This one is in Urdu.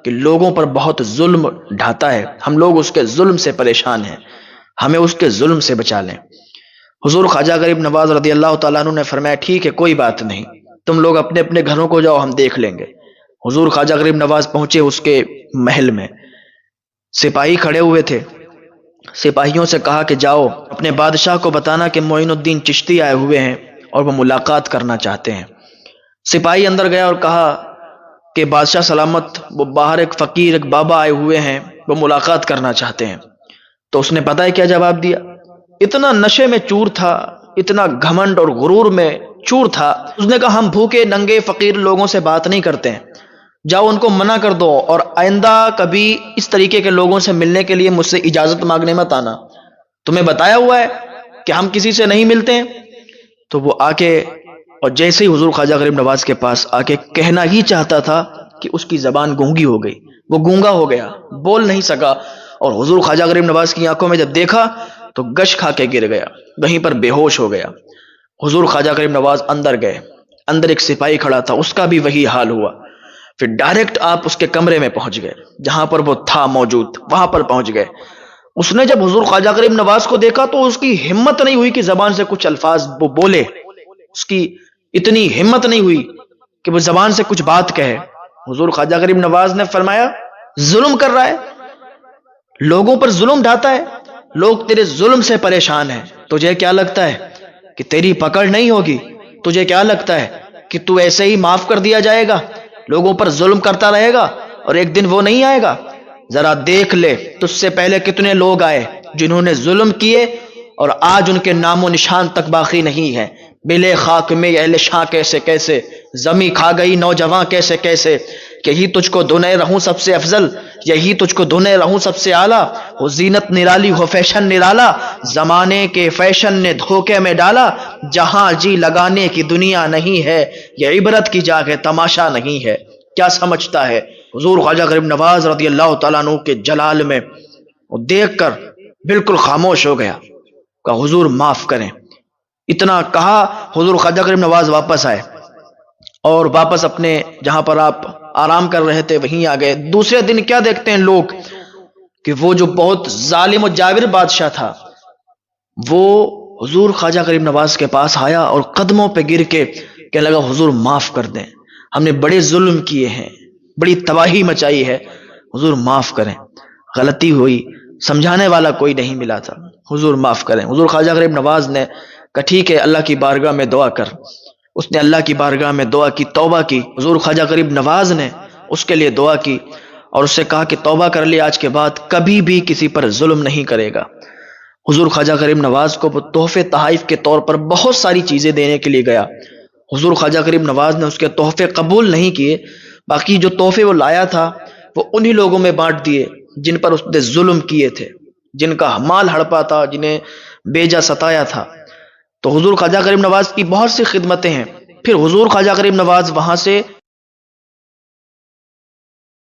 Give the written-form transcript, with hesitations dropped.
کہ لوگوں پر بہت ظلم ڈھاتا ہے، ہم لوگ اس کے ظلم سے پریشان ہیں، ہمیں اس کے ظلم سے بچا لیں۔ حضور خواجہ غریب نواز رضی اللہ تعالیٰ عنہ نے فرمایا ٹھیک ہے، کوئی بات نہیں، تم لوگ اپنے اپنے گھروں کو جاؤ، ہم دیکھ لیں گے۔ حضور خواجہ غریب نواز پہنچے اس کے محل میں، سپاہی کھڑے ہوئے تھے، سپاہیوں سے کہا کہ جاؤ اپنے بادشاہ کو بتانا کہ معین الدین چشتی آئے ہوئے ہیں اور وہ ملاقات کرنا چاہتے ہیں۔ سپاہی اندر گیا اور کہا کہ بادشاہ سلامت، وہ باہر ایک فقیر، ایک بابا آئے ہوئے ہیں، وہ ملاقات کرنا چاہتے ہیں۔ تو اس نے پتہ ہے کیا جواب دیا؟ اتنا نشے میں چور تھا، اتنا گھمنڈ اور غرور میں چور تھا، اس نے کہا ہم بھوکے ننگے فقیر لوگوں سے بات نہیں کرتے ہیں، جاؤ ان کو منع کر دو اور آئندہ کبھی اس طریقے کے لوگوں سے ملنے کے لیے مجھ سے اجازت مانگنے مت آنا، تمہیں بتایا ہوا ہے کہ ہم کسی سے نہیں ملتے ہیں۔ تو وہ آ کے اور جیسے ہی حضور خواجہ غریب نواز کے پاس آ کے کہنا ہی چاہتا تھا کہ اس کی زبان گونگی ہو گئی، وہ گونگا ہو گیا، بول نہیں سکا، اور حضور خواجہ غریب نواز کی آنکھوں میں جب دیکھا تو گش کھا کے گر گیا، وہیں پر بے ہوش ہو گیا۔ حضور خواجہ غریب نواز اندر گئے، اندر ایک سپاہی کھڑا تھا، اس کا بھی وہی حال ہوا۔ پھر ڈائریکٹ آپ اس کے کمرے میں پہنچ گئے، جہاں پر وہ تھا موجود وہاں پر پہنچ گئے۔ اس نے جب حضور خواجہ غریب نواز کو دیکھا تو اس کی ہمت نہیں ہوئی کہ زبان سے کچھ الفاظ وہ بولے، اس کی اتنی ہمت نہیں ہوئی کہ وہ زبان سے کچھ بات کہے۔ حضور خواجہ غریب نواز نے فرمایا ظلم کر رہا ہے، لوگوں پر ظلم ڈھاتا ہے، لوگ تیرے ظلم سے پریشان ہیں، تجھے کیا لگتا ہے کہ تیری پکڑ نہیں ہوگی؟ تجھے کیا لگتا ہے کہ تو ایسے ہی معاف کر دیا جائے گا؟ لوگوں پر ظلم کرتا رہے گا اور ایک دن وہ نہیں آئے گا؟ ذرا دیکھ لے تجھ سے پہلے کتنے لوگ آئے جنہوں نے ظلم کیے اور آج ان کے نام و نشان تک باقی نہیں ہے۔ ملے خاک میں اہل شاہ کیسے کیسے، زمیں کھا گئی نوجوان کیسے کیسے، یہی تجھ کو دھونے رہوں سب سے افضل، یہی تجھ کو دھونے رہوں سب سے اعلیٰ، ہو زینت نرالی ہو فیشن نرالا، زمانے کے فیشن نے دھوکے میں ڈالا، جہاں جی لگانے کی دنیا نہیں ہے، یہ عبرت کی جا کے تماشا نہیں ہے۔ کیا سمجھتا ہے؟ حضور خواجہ غریب نواز رضی اللہ تعالیٰ عنہ کے جلال میں وہ دیکھ کر بالکل خاموش ہو گیا، کہا حضور معاف کریں۔ اتنا کہا حضور خواجہ غریب نواز واپس آئے اور واپس اپنے جہاں پر آپ آرام کر رہے تھے وہیں آ گئے۔ دوسرے دن کیا دیکھتے ہیں لوگ کہ وہ جو بہت ظالم و جابر بادشاہ تھا وہ حضور خواجہ غریب نواز کے پاس آیا اور قدموں پہ گر کے کہنے لگا حضور معاف کر دیں، ہم نے بڑے ظلم کیے ہیں، بڑی تباہی مچائی ہے، حضور معاف کریں، غلطی ہوئی، سمجھانے والا کوئی نہیں ملا تھا، حضور معاف کریں۔ حضور خواجہ غریب نواز نے کہا ٹھیک ہے اللہ کی بارگاہ میں دعا کر۔ اس نے اللہ کی بارگاہ میں دعا کی، توبہ کی۔ حضور خواجہ غریب نواز نے اس کے لیے دعا کی اور اس سے کہا کہ توبہ کر لے، آج کے بعد کبھی بھی کسی پر ظلم نہیں کرے گا۔ حضور خواجہ غریب نواز کو وہ تحفے تحائف کے طور پر بہت ساری چیزیں دینے کے لیے گیا، حضور خواجہ غریب نواز نے اس کے تحفے قبول نہیں کیے، باقی جو تحفے وہ لایا تھا وہ انہی لوگوں میں بانٹ دیے جن پر اس نے ظلم کیے تھے، جن کا مال ہڑپا تھا، جنہیں بیجا ستایا تھا۔ تو حضور خواجہ غریب نواز کی بہت سی خدمتیں ہیں۔ پھر حضور خواجہ غریب نواز وہاں سے